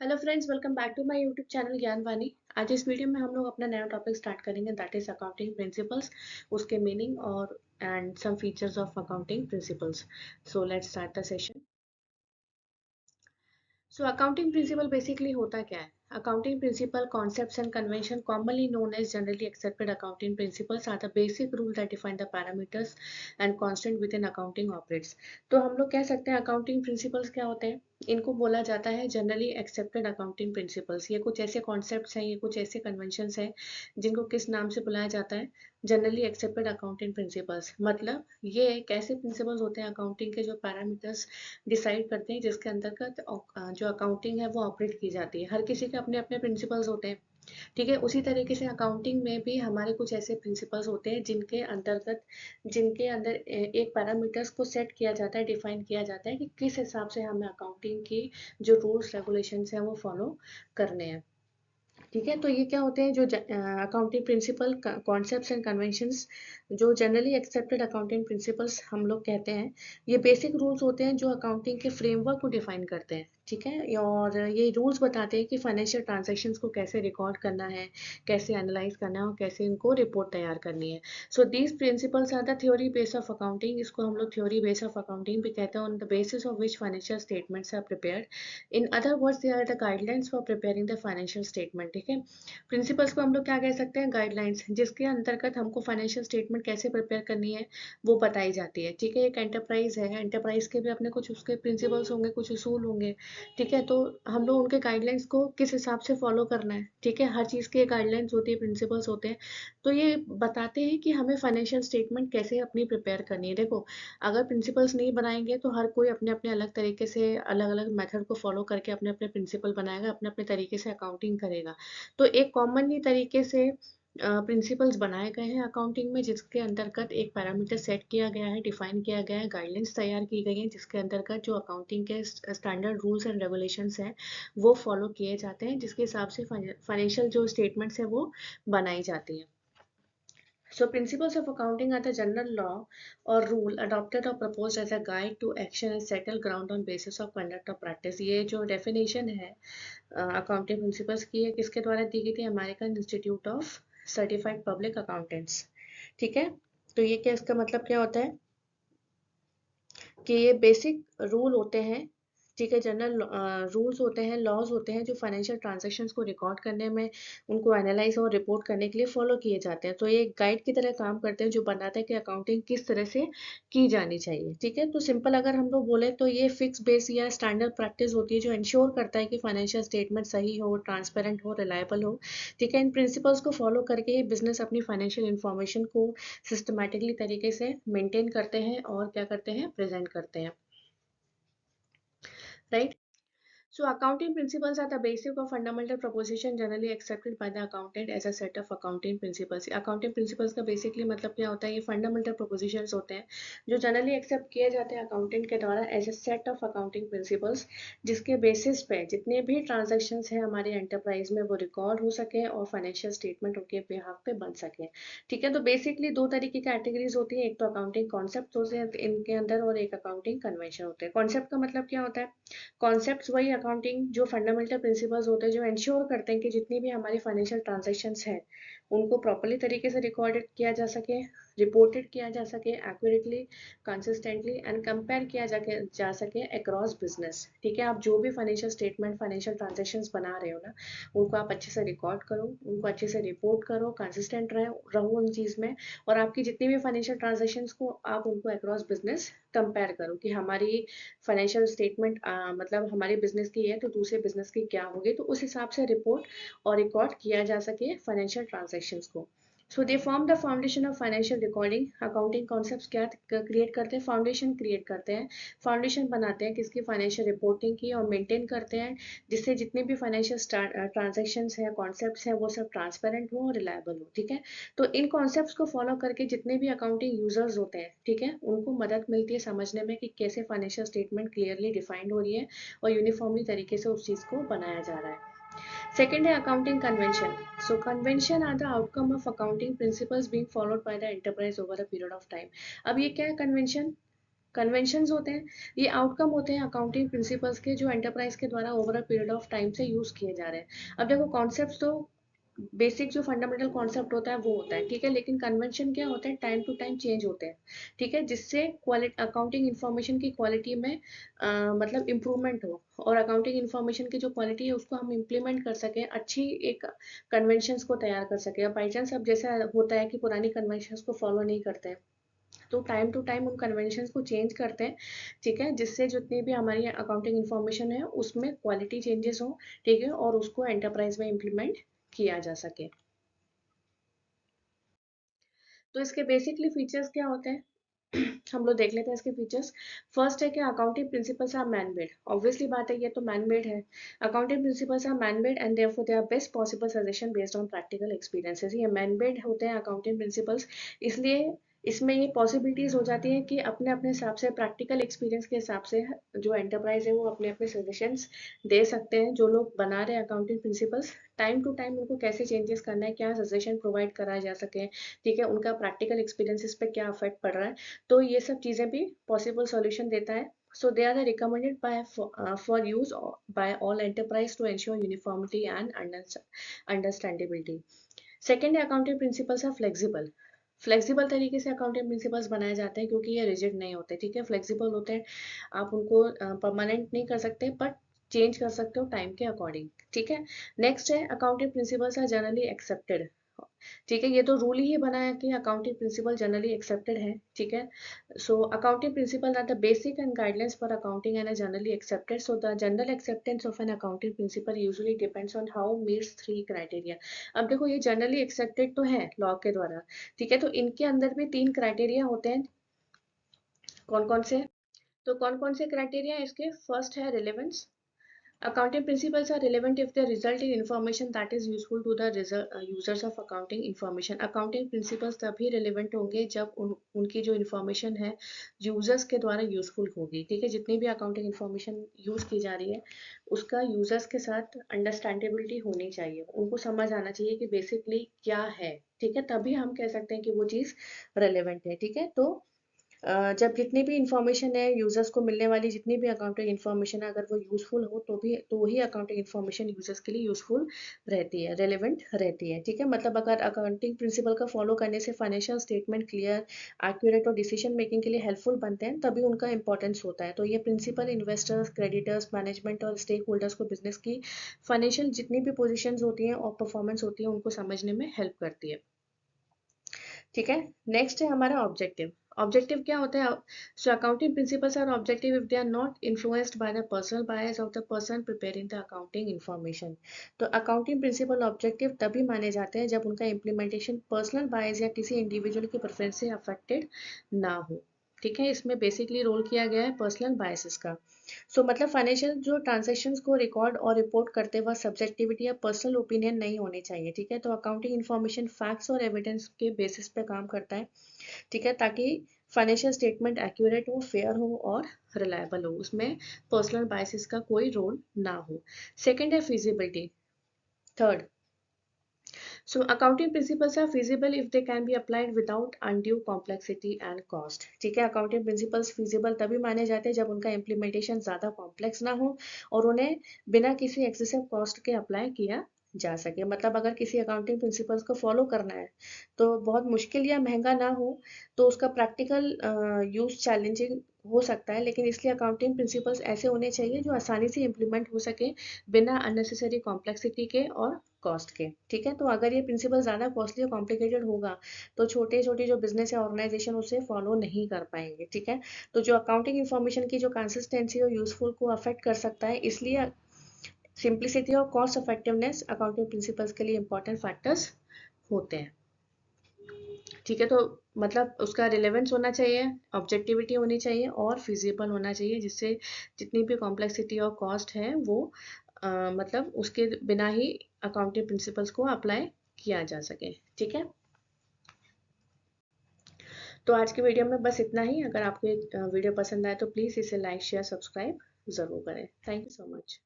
Hello friends, welcome back to my YouTube channel Gyan Vani. आज इस video में हम लोग अपना नया टॉपिक स्टार्ट करेंगे, दैट इज अकाउंटिंग प्रिंसिपल्स, उसके मीनिंग और and some features of accounting principles. So let's start the session. So accounting principle basically होता क्या है? Accounting principle, concepts and convention commonly known as generally accepted accounting principles are the basic rule that define the parameters and constant within accounting operates। तो हम लोग कह सकते हैं accounting principles क्या होते हैं? इनको बोला जाता है जनरली एक्सेप्टेड अकाउंटिंग प्रिंसिपल्स। ये कुछ ऐसे कॉन्सेप्ट्स हैं, ये कुछ ऐसे कन्वेंशंस हैं जिनको किस नाम से बुलाया जाता है? Generally accepted accounting principles. मतलब ये एक ऐसे प्रिंसिपल्स होते हैं अकाउंटिंग के जो पैरामीटर्स डिसाइड करते हैं, जिसके अंतर्गत जो अकाउंटिंग है वो ऑपरेट की जाती है। हर किसी के अपने अपने प्रिंसिपल्स होते हैं, ठीक है। उसी तरीके से अकाउंटिंग में भी हमारे कुछ ऐसे प्रिंसिपल्स होते हैं जिनके अंदर एक पैरामीटर्स को सेट किया जाता है, डिफाइन किया जाता है कि किस हिसाब से हमें अकाउंटिंग की जो रूल्स रेगुलेशंस हैं वो फॉलो करने हैं, ठीक है। तो ये क्या होते हैं जो accounting principle, concepts and conventions, जो जनरली एक्सेप्टेड अकाउंटिंग प्रिंसिपल्स हम लोग कहते हैं। ये बेसिक रूल्स होते हैं जो अकाउंटिंग के फ्रेमवर्क को डिफाइन करते हैं, ठीक है। और ये रूल्स बताते हैं कि फाइनेंशियल ट्रांजैक्शंस को कैसे रिकॉर्ड करना है, कैसे एनालाइज करना है और कैसे इनको रिपोर्ट तैयार करनी है। So these principles are the theory base of accounting. इसको हम लोग थ्योरी बेस ऑफ अकाउंटिंग भी कहते हैं, on the basis of which financial statements are prepared. In other words they are the guidelines for preparing the financial statement, ठीक है। Principles को हम लोग क्या कह सकते हैं? गाइडलाइंस, जिसके अंतर्गत हमको फाइनेंशियल स्टेटमेंट कैसे प्रिपेयर करनी है वो बताई जाती है, ठीक है। एक एंटरप्राइज है, एंटरप्राइज के भी अपने कुछ उसके प्रिंसिपल्स होंगे, कुछ उसूल होंगे, ठीक है। तो हम लोग उनके गाइडलाइंस को किस हिसाब से फॉलो करना है, ठीक है। हर चीज़ की गाइडलाइंस होती है, प्रिंसिपल्स होते हैं। तो ये बताते हैं कि हमें फाइनेंशियल स्टेटमेंट कैसे अपनी प्रिपेयर करनी है। देखो, अगर प्रिंसिपल्स नहीं बनाएंगे तो हर कोई अपने अपने अलग तरीके से अलग अलग मेथड को फॉलो करके अपने अपने प्रिंसिपल बनाएगा, अपने अपने तरीके से अकाउंटिंग करेगा। तो एक कॉमनली तरीके से प्रिंसिपल्स बनाए गए हैं अकाउंटिंग में, जिसके अंतर्गत एक पैरामीटर सेट किया गया है, डिफाइन किया गया है, गाइडलाइंस तैयार की गई हैं, जिसके अंतर्गत जो अकाउंटिंग के स्टैंडर्ड रूल्स एंड रेगुलेशंस हैं वो फॉलो किए जाते हैं, जिसके हिसाब से फाइनेंशियल जो स्टेटमेंट्स हैं वो बनाई जाती हैं। So principles of accounting are the general law or rule adopted or proposed as a guide to action and settle ground on basis of conduct or practice। ये जो डेफिनेशन है अकाउंटिंग प्रिंसिपल्स की है, किसके द्वारा दी गई थी? American institute of certified public accountants, ठीक है। तो ये क्या, इसका मतलब क्या होता है कि ये बेसिक रूल होते हैं, ठीक है। जनरल रूल्स होते हैं, लॉज होते हैं जो फाइनेंशियल ट्रांजैक्शंस को रिकॉर्ड करने में, उनको एनालाइज और रिपोर्ट करने के लिए फॉलो किए जाते हैं। तो ये एक गाइड की तरह काम करते हैं जो बताता है कि अकाउंटिंग किस तरह से की जानी चाहिए, ठीक है। तो सिंपल अगर हम लोग बोले तो ये फिक्स बेस या स्टैंडर्ड प्रैक्टिस होती है जो इंश्योर करता है कि फाइनेंशियल स्टेटमेंट सही हो, ट्रांसपेरेंट हो, रिलायबल हो, ठीक है। इन प्रिंसिपल्स को फॉलो करके ही बिजनेस अपनी फाइनेंशियल इंफॉर्मेशन को सिस्टमैटिकली तरीके से मेंटेन करते हैं और क्या करते हैं, प्रेजेंट करते हैं, right. So accounting principles are the basic or fundamental proposition generally accepted by the accountant as a set of accounting principles। accounting principles का basically मतलब क्या होता है? ये fundamental propositions होते हैं जो generally accept किए जाते हैं accountant के द्वारा as a set of accounting principles, जिसके basis पे जितने भी transactions हैं हमारी enterprise में वो record हो सके और financial statement उनके behalf पे बन सके, ठीक है। तो basically दो तरीके की categories होती हैं, एक तो accounting concepts होते हैं इनके अंदर और एक accounting convention होते हैं। concept का मतलब क्या होता है? कॉन्सेप्ट्स वही अकाउंटिंग जो फंडामेंटल प्रिंसिपल्स होते हैं जो इंश्योर करते हैं कि जितनी भी हमारी फाइनेंशियल ट्रांजैक्शंस हैं उनको प्रॉपर्ली तरीके से रिकॉर्डेड किया जा सके, रिपोर्टेड किया जा सके एक्यूरेटली, कंसिस्टेंटली एंड कंपेयर किया जा सके अक्रॉस बिजनेस, ठीक है। आप जो भी फाइनेंशियल स्टेटमेंट, फाइनेंशियल ट्रांजैक्शंस बना रहे हो ना, उनको आप अच्छे से रिकॉर्ड करो, उनको अच्छे से रिपोर्ट करो, कंसिस्टेंट रहो उन चीज़ में, और आपकी जितनी भी फाइनेंशियल ट्रांजैक्शंस को आप उनको अक्रॉस बिजनेस कंपेयर करो कि हमारी फाइनेंशियल स्टेटमेंट मतलब हमारे बिजनेस की है तो दूसरे बिजनेस की क्या होगी, तो उस हिसाब से रिपोर्ट और रिकॉर्ड किया जा सके फाइनेंशियल ट्रांजैक्शंस को। So they form the foundation of financial recording. Accounting concepts क्या क्रिएट करते हैं? फाउंडेशन क्रिएट करते हैं, फाउंडेशन बनाते हैं किसकी? फाइनेंशियल रिपोर्टिंग की, और मेंटेन करते हैं जिससे जितने भी फाइनेंशियल ट्रांजैक्शंस हैं, कॉन्सेप्ट्स हैं, वो सब ट्रांसपेरेंट हो और रिलायबल हो, ठीक है। तो इन कॉन्सेप्ट्स को फॉलो करके जितने भी अकाउंटिंग यूजर्स होते हैं, ठीक है, उनको मदद मिलती है समझने में कि कैसे फाइनेंशियल स्टेटमेंट क्लियरली डिफाइंड हो रही है और यूनिफॉर्मली तरीके से उस चीज़ को बनाया जा रहा है। सेकेंड है accounting convention. So convention are the outcome of accounting principles being followed by the enterprise over a period of time. अब ये क्या है कन्वेंशन? कन्वेंशंस होते हैं, ये आउटकम होते हैं अकाउंटिंग प्रिंसिपल्स के जो एंटरप्राइज के द्वारा over a period of time से यूज किए जा रहे हैं। अब देखो कॉन्सेप्ट तो बेसिक जो फंडामेंटल कॉन्सेप्ट होता है वो होता है, ठीक है, लेकिन कन्वेंशन क्या होता है, टाइम टू टाइम चेंज होते हैं, ठीक है, जिससे क्वालिटी अकाउंटिंग इन्फॉर्मेशन की क्वालिटी में मतलब इम्प्रूवमेंट हो, और अकाउंटिंग इन्फॉर्मेशन की जो क्वालिटी है उसको हम इम्प्लीमेंट कर सकें, अच्छी एक कन्वेंशंस को तैयार कर सकें। अब बाई चांस अब जैसा होता है कि पुरानी कन्वेंशंस को फॉलो नहीं करते हैं, तो टाइम टू टाइम उन कन्वेंशंस को चेंज करते हैं, ठीक है, जिससे जितनी भी हमारी अकाउंटिंग इन्फॉर्मेशन है उसमें क्वालिटी चेंजेस हो, ठीक है, और उसको एंटरप्राइज में इम्प्लीमेंट किया जा सके। तो इसके बेसिकली फीचर्स क्या होते हैं हम लोग देख लेते हैं इसके फीचर्स। फर्स्ट है कि accounting principles are man made, obviously बात है, ये तो मैन मेड है। Accounting principles are man made and therefore they are best possible suggestion based on practical experiences. ये मैन मेड होते हैं अकाउंटिंग प्रिंसिपल्स, इसलिए इसमें ये पॉसिबिलिटीज हो जाती है कि अपने अपने हिसाब से प्रैक्टिकल एक्सपीरियंस के हिसाब से जो एंटरप्राइज है वो अपने अपने सजेशंस दे सकते हैं। जो लोग बना रहे हैं accounting principles, time to time उनको कैसे चेंजेस करना है, क्या सजेशन प्रोवाइड करा जा सके, ठीक है, उनका प्रैक्टिकल एक्सपीरियंसेस पे क्या अफेक्ट पड़ रहा है, तो ये सब चीज़ें भी पॉसिबल सॉल्यूशन देता है। So they are recommended for use by all enterprise to ensure uniformity and understandability. Second है accounting principles are flexible. Flexible तरीके से अकाउंटिंग प्रिंसिपल्स बनाए जाते हैं क्योंकि ये रिजिड नहीं होते, ठीक है, फ्लेक्सिबल होते हैं, आप उनको परमानेंट नहीं कर सकते बट चेंज कर सकते हो टाइम के अकॉर्डिंग, ठीक है। नेक्स्ट है accounting principles are generally accepted, ठीक है, ये तो रूल ही बना है कि अकाउंटिंग प्रिंसिपल जनरली एक्सेप्टेड है, ठीक है। So accounting principle are the basic and guidelines for accounting and are generally accepted. So the general acceptance of an accounting principle usually depends on how meets three criteria. अब देखो ये generally accepted तो है law के द्वारा, ठीक है, तो इनके अंदर भी तीन क्राइटेरिया होते हैं। कौन कौन से? तो कौन कौन से क्राइटेरिया है इसके? फर्स्ट है relevance. Accounting principles are relevant if they result in information that is useful to the users of accounting information. Accounting principles तभी relevant होंगे जब उनकी जो information है users के द्वारा useful होगी, ठीक है, जितनी भी accounting information use की जा रही है उसका users के साथ understandability होनी चाहिए, उनको समझ आना चाहिए कि basically क्या है, ठीक है, तभी हम कह सकते हैं कि वो चीज़ relevant है, ठीक है। तो जब जितनी भी इंफॉर्मेशन है यूजर्स को मिलने वाली, जितनी भी अकाउंटिंग इंफॉर्मेशन है, अगर वो यूजफुल हो तो ही अकाउंटिंग इंफॉर्मेशन यूजर्स के लिए यूजफुल रहती है, रेलेवेंट रहती है, ठीक है। मतलब अगर अकाउंटिंग प्रिंसिपल का फॉलो करने से फाइनेंशियल स्टेटमेंट क्लियर, एक्यूरेट और डिसीजन मेकिंग के लिए हेल्पफुल बनते हैं, तभी उनका इंपॉर्टेंस होता है। तो ये प्रिंसिपल इन्वेस्टर्स, क्रेडिटर्स, मैनेजमेंट और स्टेक होल्डर्स को बिजनेस की फाइनेंशियल जितनी भी पोजिशन होती हैं और परफॉर्मेंस होती है उनको समझने में हेल्प करती है, ठीक है। नेक्स्ट है हमारा ऑब्जेक्टिव। ऑब्जेक्टिव क्या होता है? So accounting principles are objective if they are not influenced by the personal bias of the person preparing the accounting information. तो अकाउंटिंग प्रिंसिपल ऑब्जेक्टिव तभी माने जाते हैं जब उनका इम्प्लीमेंटेशन पर्सनल बायस या किसी इंडिविजुअल की प्रेफरेंस से अफेक्टेड ना हो, ठीक है। इसमें बेसिकली रोल किया गया है पर्सनल बायसेस का। सो मतलब फाइनेंशियल जो ट्रांजेक्शन्स को रिकॉर्ड और रिपोर्ट करते वक्त सब्जेक्टिविटी या पर्सनल ओपिनियन नहीं होने चाहिए, ठीक है। तो अकाउंटिंग इन्फॉर्मेशन फैक्ट्स और एविडेंस के बेसिस पे काम करता है, ठीक है, ताकि फाइनेंशियल स्टेटमेंट एक्यूरेट हो, फेयर हो और रिलायबल हो, उसमें पर्सनल बायसेस का कोई रोल ना हो। सेकेंड है feasibility. Third, so accounting principles are feasible if they can be applied without undue complexity and cost, ठीक है। accounting principles feasible तभी माने जाते हैं जब उनका implementation ज़्यादा complex ना हो और उन्हें बिना किसी excessive cost के अप्लाई किया जा सके। मतलब अगर किसी अकाउंटिंग प्रिंसिपल्स को फॉलो करना है तो बहुत मुश्किल या महंगा ना हो, तो उसका प्रैक्टिकल यूज चैलेंजिंग हो सकता है, लेकिन इसलिए अकाउंटिंग प्रिंसिपल्स ऐसे होने चाहिए जो आसानी से इम्प्लीमेंट हो सके बिना अननेसेसरी कॉम्प्लेक्सिटी के और कॉस्ट के, ठीक है। तो अगर ये प्रिंसिपल ज़्यादा कॉस्टली और कॉम्प्लिकेटेड होगा तो छोटे छोटे जो बिजनेस या ऑर्गेनाइजेशन उसे फॉलो नहीं कर पाएंगे, ठीक है। तो जो अकाउंटिंग इन्फॉर्मेशन की जो कंसिस्टेंसी और यूजफुल को अफेक्ट कर सकता है, इसलिए सिंप्लिसिटी और कॉस्ट इफेक्टिवनेस अकाउंटिंग प्रिंसिपल्स के लिए इंपॉर्टेंट फैक्टर्स होते हैं, ठीक है। तो मतलब उसका रिलेवेंस होना चाहिए, ऑब्जेक्टिविटी होनी चाहिए और फिजिबल होना चाहिए, जिससे जितनी भी कॉम्प्लेक्सिटी और कॉस्ट है वो मतलब उसके बिना ही अकाउंटिंग प्रिंसिपल्स को अप्लाई किया जा सके, ठीक है। तो आज की वीडियो में बस इतना ही। अगर आपको ये वीडियो पसंद आए तो प्लीज़ इसे लाइक शेयर सब्सक्राइब ज़रूर करें। Thank you so much.